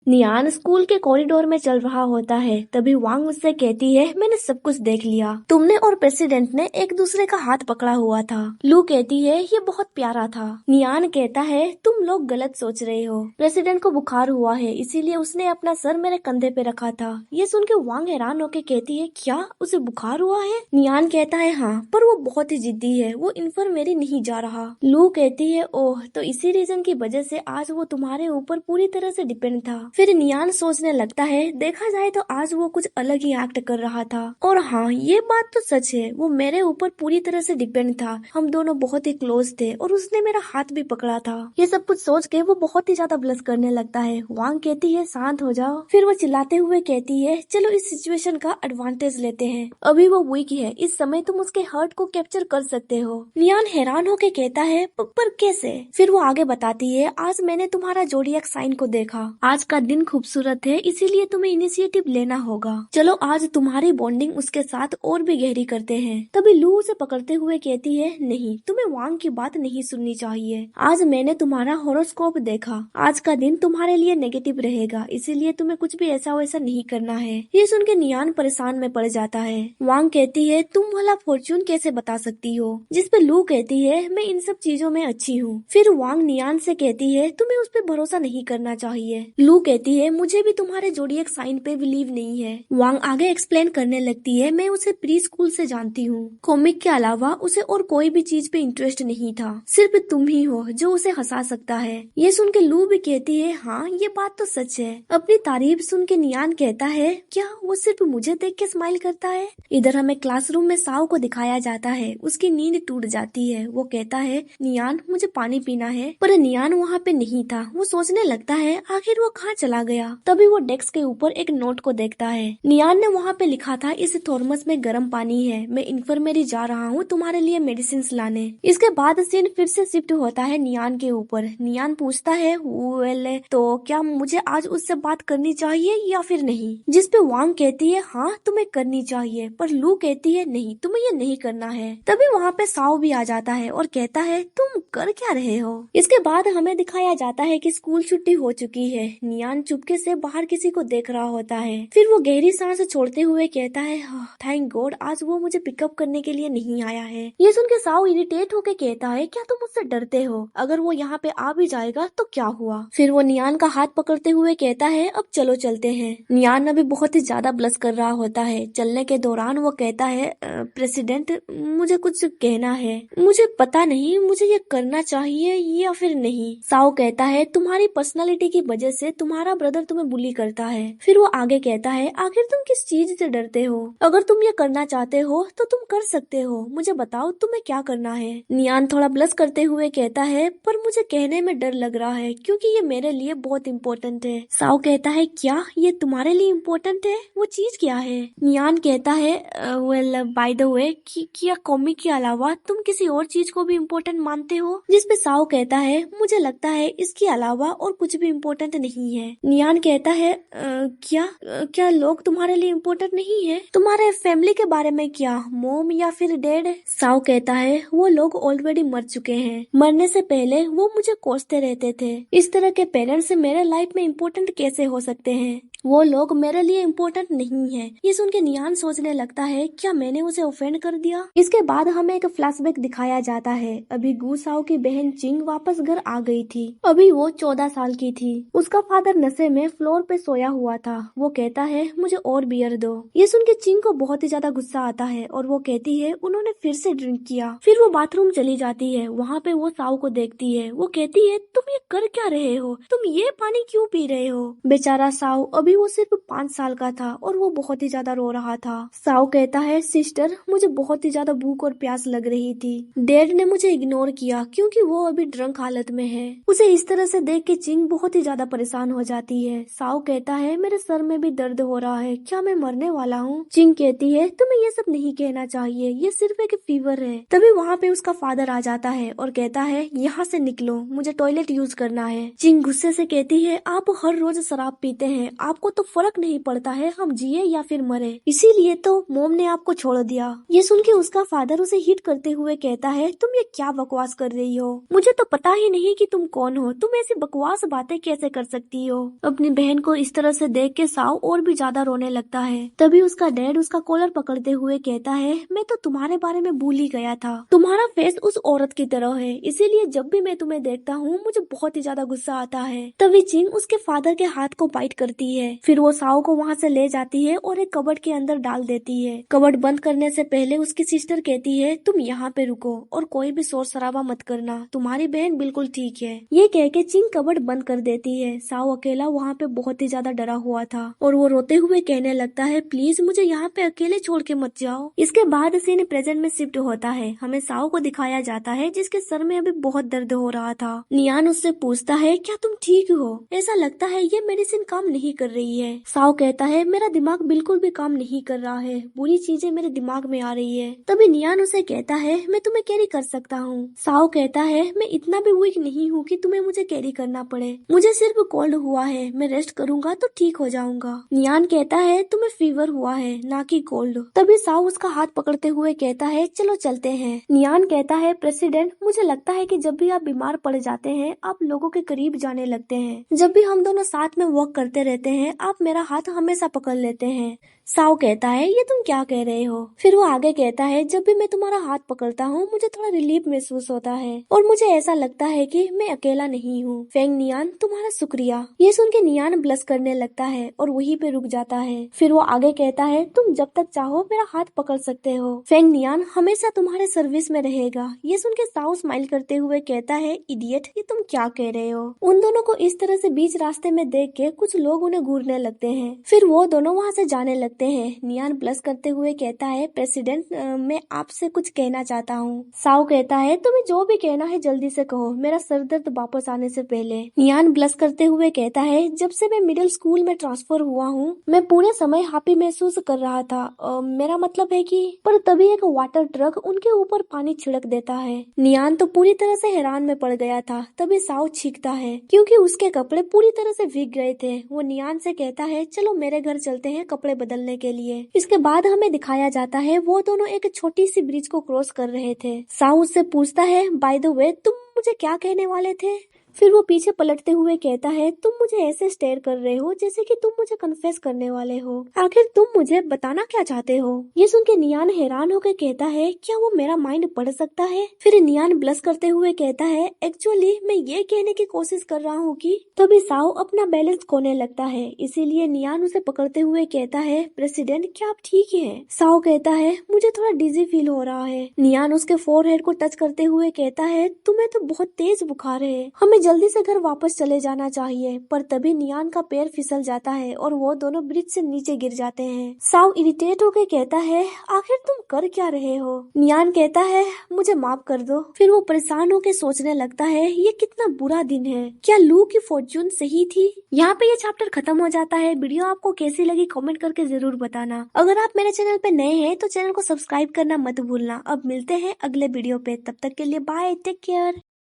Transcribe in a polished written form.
नियान school के corridor में चल रहा होता है, तभी वांग उससे कहती है, मैंने सब कुछ देख लिया। तुमने और प्रेसिडेंट ने एक दूसरे का हाथ पकड़ा हुआ था। लू कहती है, ये बहुत प्यारा था। नियान कहता है, तुम लोग गलत सोच रहे हो। प्रेसिडेंट को बुखार हुआ है, इसीलिए उसने अपना सर मेरे कंधे पे रखा था। ये सुन के वांग हैरान होके कहती है, क्या उसे बुखार हुआ है? नियान कहता है, हाँ, पर वो बहुत ही जिद्दी है, वो इन्फर्मेरी नहीं जा रहा। लू कहती है, ओह, तो इसी रीजन की वजह से आज वो तुम्हारे ऊपर पूरी तरह से डिपेंड था। फिर नियान सोचने लगता है, देखा जाए तो आज वो कुछ अलग ही एक्ट कर रहा था। और हाँ, ये बात तो सच है, वो मेरे ऊपर पूरी तरह से डिपेंड था। हम दोनों बहुत ही क्लोज थे और उसने मेरा हाथ भी पकड़ा था। ये सब कुछ सोच के वो बहुत ही ज्यादा ब्लश करने लगता है। वांग कहती है, शांत हो जाओ। फिर वो चिल्लाते हुए कहती है, चलो इस सिचुएशन का एडवांटेज लेते हैं। अभी वो वीक है, इस समय तुम उसके हर्ट को कैप्चर कर सकते हो। नियान हैरान होके कहता है, पर कैसे? फिर वो आगे बताती है, आज मैंने तुम्हारा जोडियक साइन को देखा। आज का दिन खूबसूरत है, इसीलिए तुम्हें इनिशिएटिव लेना होगा। चलो आज तुम्हारी बॉन्डिंग उसके साथ और भी गहरी करते हैं। तभी लू उसे पकड़ते हुए कहती है, नहीं, तुम्हें वांग की बात नहीं सुननी चाहिए। आज मैंने तुम्हारा हॉरोस्कोप देखा। आज का दिन तुम्हारे लिए नेगेटिव रहेगा, इसीलिए तुम्हें कुछ भी ऐसा वैसा नहीं करना है। ये सुन के नियान परेशान में पड़ जाता है। वांग कहती है, तुम भला फॉर्च्यून कैसे बता सकती हो? जिस पे लू कहती है, मैं इन सब चीजों में अच्छी हूँ। फिर वांग नियान से कहती है, तुम्हें उस पर भरोसा नहीं करना चाहिए। लू कहती है, मुझे भी तुम्हारे जोडियक साइन पे बिलीव नहीं है। वांग आगे एक्सप्लेन करने लगती है, मैं उसे प्री स्कूल से जानती हूँ। कॉमिक के अलावा उसे और कोई भी चीज पे इंटरेस्ट नहीं था। सिर्फ तुम ही हो जो उसे हंसा सकता है। ये सुन के लू भी कहती है, हाँ, ये बात तो सच है। अपनी तारीफ सुन के नियान कहता है, क्या वो सिर्फ मुझे देख के स्माइल करता है? इधर हमें क्लासरूम में साव को दिखाया जाता है। उसकी नींद टूट जाती है। वो कहता है, नियान, मुझे पानी पीना है। पर नियान वहाँ पे नहीं था। वो सोचने लगता है, आखिर वो कहाँ चला गया। तभी वो डेस्क के ऊपर एक नोट को देखता है। नियान ने वहाँ पे लिखा था, इस थर्मस में गर्म पानी है, मैं इन्फर्मेरी जा रहा हूँ तुम्हारे लिए मेडिसिन लाने। इसके बाद सीन फिर से शिफ्ट होता है नियान के ऊपर। नियान पूछता है, वेल, तो क्या मुझे आज उससे बात करनी चाहिए या फिर नहीं? जिस पे वांग कहती है, हाँ, तुम्हें करनी चाहिए। पर लू कहती है, नहीं, तुम्हें ये नहीं करना है। तभी वहाँ पे साव भी आ जाता है और कहता है, तुम कर क्या रहे हो? इसके बाद हमें दिखाया जाता है कि स्कूल छुट्टी हो चुकी है। नियान चुपके से बाहर किसी को देख रहा होता है। फिर वो गहरी सांस छोड़ते हुए कहता है, थैंक गॉड, आज वो मुझे पिकअप करने के लिए नहीं आया है। ये सुन के साव इरिटेट होके कहता है, क्या तुम मुझसे डरते हो? अगर वो यहाँ पे आ भी जाएगा तो क्या हुआ? फिर वो नियान का हाथ पकड़ते हुए कहता है, अब चलो चलते हैं। नियान अभी बहुत ही ज्यादा ब्लश कर रहा होता है। चलने के दौरान वो कहता है, प्रेसिडेंट, मुझे कुछ कहना है। मुझे पता नहीं मुझे ये करना चाहिए या फिर नहीं। साव कहता है, तुम्हारी पर्सनालिटी की वजह से तुम्हारा ब्रदर तुम्हें बुली करता है। फिर वो आगे कहता है, आखिर तुम किस चीज से डरते हो? अगर तुम ये करना चाहते हो तो तुम कर सकते हो। मुझे बताओ तुम्हें क्या करना है? नियान थोड़ा ब्लश करते हुए कहता है, पर मुझे कहने में डर लग रहा है क्योंकि ये मेरे लिए बहुत इम्पोर्टेंट है। साव कहता है, क्या ये तुम्हारे लिए इम्पोर्टेंट है? वो चीज क्या है? नियान कहता है, वेल, बाय द वे, क्या कॉमिक के अलावा तुम किसी और चीज को भी इम्पोर्टेंट मानते हो? जिसपे साव कहता है, मुझे लगता है इसके अलावा और कुछ भी इम्पोर्टेंट नहीं है। नियान कहता है, क्या लोग तुम्हारे लिए इम्पोर्टेंट नहीं है? तुम्हारे फैमिली के बारे में क्या, मोम या फिर डैड? साव कहता है, वो लोग ऑलरेडी मर चुके हैं। मरने से पहले वो मुझे कोसते रहते थे। इस तरह के पेरेंट्स मेरे लाइफ में इम्पोर्टेंट कैसे हो सकते हैं? वो लोग मेरे लिए इम्पोर्टेंट नहीं है। ये सुन के नियान सोचने लगता है, क्या मैंने उसे ऑफेंड कर दिया? इसके बाद हमें एक फ्लैशबैक दिखाया जाता है। अभी गु साओ की बहन चिंग वापस घर आ गई थी। अभी वो 14 साल की थी। उसका फादर नशे में फ्लोर पे सोया हुआ था। वो कहता है, मुझे और बियर दो। ये सुन के चिंग को बहुत ही ज्यादा गुस्सा आता है और वो कहती है, उन्होंने फिर से ड्रिंक किया। फिर वो बाथरूम चली जाती है। वहाँ पे वो साओ को देखती है। वो कहती है, तुम ये कर क्या रहे हो? तुम ये पानी क्यों पी रहे हो? बेचारा साओ, अभी वो सिर्फ 5 साल का था और वो बहुत ही ज्यादा रो रहा था। साओ कहता है, सिस्टर, मुझे बहुत ही ज्यादा भूख और प्यास लग रही थी। डैड ने मुझे इग्नोर किया क्योंकि वो अभी ड्रंक हालत में है। उसे इस तरह से देख के चिंग बहुत ही ज्यादा परेशान हो जाती है। साओ कहता है, मेरे सर में भी दर्द हो रहा है, क्या मैं मरने वाला हूँ? चिंग कहती है, तुम्हें ये सब नहीं कहना चाहिए, ये सिर्फ एक फीवर है। तभी वहाँ पे उसका फादर आ जाता है और कहता है, यहाँ से निकलो, मुझे टॉयलेट यूज करना है। चिंग गुस्से से कहती है, आप हर रोज शराब पीते हैं, आप आपको तो फर्क नहीं पड़ता है हम जिए या फिर मरे, इसीलिए तो मॉम ने आपको छोड़ दिया। ये सुन के उसका फादर उसे हिट करते हुए कहता है तुम ये क्या बकवास कर रही हो, मुझे तो पता ही नहीं कि तुम कौन हो, तुम ऐसी बकवास बातें कैसे कर सकती हो। अपनी बहन को इस तरह से देख के साव और भी ज्यादा रोने लगता है। तभी उसका डैड उसका कॉलर पकड़ते हुए कहता है मैं तो तुम्हारे बारे में भूल ही गया था, तुम्हारा फेस उस औरत की तरह है, इसीलिए जब भी मैं तुम्हें देखता हूँ मुझे बहुत ही ज्यादा गुस्सा आता है। तभी चिंग उसके फादर के हाथ को बाइट करती है, फिर वो साव को वहाँ से ले जाती है और एक कबर्ड के अंदर डाल देती है। कबर्ड बंद करने से पहले उसकी सिस्टर कहती है तुम यहाँ पे रुको और कोई भी शोर शराबा मत करना, तुम्हारी बहन बिल्कुल ठीक है। ये कह के चिंग कबर्ड बंद कर देती है। साव अकेला वहाँ पे बहुत ही ज्यादा डरा हुआ था और वो रोते हुए कहने लगता है प्लीज मुझे यहाँ पे अकेले छोड़ के मत जाओ। इसके बाद सीन प्रेजेंट में शिफ्ट होता है। हमें साव को दिखाया जाता है जिसके सर में अभी बहुत दर्द हो रहा था। नियान उससे पूछता है क्या तुम ठीक हो, ऐसा लगता है ये मेडिसिन काम नहीं कर रही है। साव कहता है मेरा दिमाग बिल्कुल भी काम नहीं कर रहा है, बुरी चीजें मेरे दिमाग में आ रही है। तभी नियान उसे कहता है मैं तुम्हें कैरी कर सकता हूँ। साव कहता है मैं इतना भी वीक नहीं हूँ कि तुम्हें मुझे कैरी करना पड़े, मुझे सिर्फ कोल्ड हुआ है, मैं रेस्ट करूंगा तो ठीक हो जाऊंगा। नियान कहता है तुम्हें फीवर हुआ है ना कि कोल्ड। तभी साव उसका हाथ पकड़ते हुए कहता है चलो चलते हैं। नियान कहता है प्रेसिडेंट मुझे लगता है कि जब भी आप बीमार पड़ जाते हैं आप लोगों के करीब जाने लगते हैं, जब भी हम दोनों साथ में वॉक करते रहते हैं आप मेरा हाथ हमेशा पकड़ लेते हैं। साव कहता है ये तुम क्या कह रहे हो। फिर वो आगे कहता है जब भी मैं तुम्हारा हाथ पकड़ता हूँ मुझे थोड़ा रिलीफ महसूस होता है और मुझे ऐसा लगता है कि मैं अकेला नहीं हूँ। फेंग नियान तुम्हारा शुक्रिया। ये सुन के नियान ब्लश करने लगता है और वहीं पे रुक जाता है। फिर वो आगे कहता है तुम जब तक चाहो मेरा हाथ पकड़ सकते हो, फेंग नियान हमेशा तुम्हारे सर्विस में रहेगा। ये सुन के साव स्माइल करते हुए कहता है इडियट ये तुम क्या कह रहे हो। उन दोनों को इस तरह से बीच रास्ते में देख के कुछ लोग उन्हें घूरने लगते हैं। फिर वो दोनों वहाँ से जाने लगते हैं। नियान ब्लश करते हुए कहता है प्रेसिडेंट मैं आपसे कुछ कहना चाहता हूँ। साव कहता है तुम्हें जो भी कहना है जल्दी से कहो, मेरा सर दर्द वापस आने से पहले। नियान ब्लश करते हुए कहता है जब से मैं मिडिल स्कूल में ट्रांसफर हुआ हूँ मैं पूरे समय हैप्पी महसूस कर रहा था, मेरा मतलब है कि पर तभी एक वाटर ट्रक उनके ऊपर पानी छिड़क देता है। नियान तो पूरी तरह से हैरान में पड़ गया था। तभी साव छींकता है क्योंकि उसके कपड़े पूरी तरह से भीग गए थे। वो नियान से कहता है चलो मेरे घर चलते हैं कपड़े बदलने के लिए। इसके बाद हमें दिखाया जाता है वो दोनों एक छोटी सी ब्रिज को क्रॉस कर रहे थे। साव उससे पूछता है बाय द वे तुम मुझे क्या कहने वाले थे। फिर वो पीछे पलटते हुए कहता है तुम मुझे ऐसे स्टेयर कर रहे हो जैसे कि तुम मुझे कन्फेस करने वाले हो, आखिर तुम मुझे बताना क्या चाहते हो। ये सुन के नियान हैरान होकर कहता है क्या वो मेरा माइंड पढ़ सकता है। फिर नियान ब्लश करते हुए कहता है एक्चुअली मैं ये कहने की कोशिश कर रहा हूँ कि तभी साव अपना बैलेंस खोने लगता है, इसीलिए नियान उसे पकड़ते हुए कहता है प्रेसिडेंट क्या आप ठीक है। साव कहता है मुझे थोड़ा डिजी फील हो रहा है। नियान उसके फोरहेड को टच करते हुए कहता है तुम्हें तो बहुत तेज बुखार है, हमें जल्दी से घर वापस चले जाना चाहिए। पर तभी नियान का पैर फिसल जाता है और वो दोनों ब्रिज से नीचे गिर जाते हैं। साव इरिटेट होकर कहता है आखिर तुम कर क्या रहे हो। नियान कहता है मुझे माफ कर दो। फिर वो परेशान होकर सोचने लगता है ये कितना बुरा दिन है, क्या लू की फॉर्च्यून सही थी। यहाँ पे ये चैप्टर खत्म हो जाता है। वीडियो आपको कैसी लगी कमेंट करके जरूर बताना। अगर आप मेरे चैनल पे नए हैं तो चैनल को सब्सक्राइब करना मत भूलना। अब मिलते हैं अगले वीडियो पे, तब तक के लिए बाय, टेक केयर।